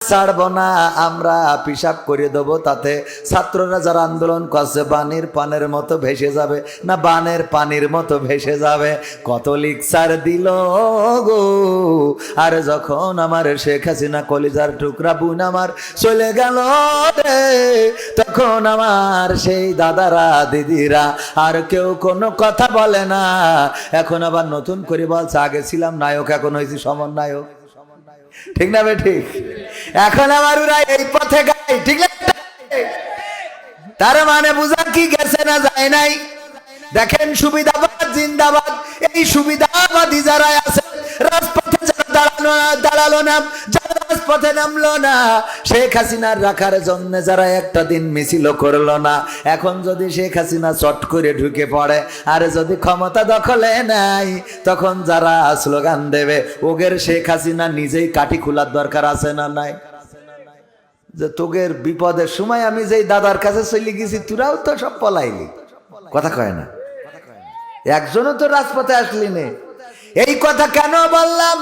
ছাড়বো না, আমরা পিশাব করে দেবো, তাতে ছাত্ররা যারা আন্দোলন করছে বানের পানের মতো ভেসে যাবে না বানের পানির মতো ভেসে যাবে। কত লিকচার দিল গো। আর যখন আমার শেখ হাসিনা কলিজার টুকরা বোন আমার চলে গেল রে, তখন আমার সেই দাদারা দিদিরা আর কেউ কোনো কথা বলে না। এখন আবার নতুন করে বলছে আগে ছিলাম নায়ক, এখন হয়েছি সমন্বয়ক। ঠিক না বে ঠিক? এখন আবার ওরা এই পথে গায়, ঠিক না? তার মানে বুঝা কি গেছে না যায় নাই? দেখেন সুবিধাবাদ জিন্দাবাদ, এই সুবিধাবাদী যারা আছে রাজপথে যারা দাঁড়ালো না, যারা রাজপথে নামলো না, শেখ হাসিনার রাখার জন্য যারা একটা দিন মিছিল করলো না, এখন যদি শেখ হাসিনা চট করে ঢুকে পড়ে আর যদি ক্ষমতা দখলে নাই, তখন যারা স্লোগান দেবে ওগের শেখ হাসিনা নিজেই কাঠি খোলার দরকার আছে না নাই? যে তোগের বিপদের সময় আমি যেই দাদার কাছে চলে গেছি তোরাও তো সব পলাইলি, কথা কয় না, একজনও তো রাজপথে আসলি নে। এই কথা কেন বললাম?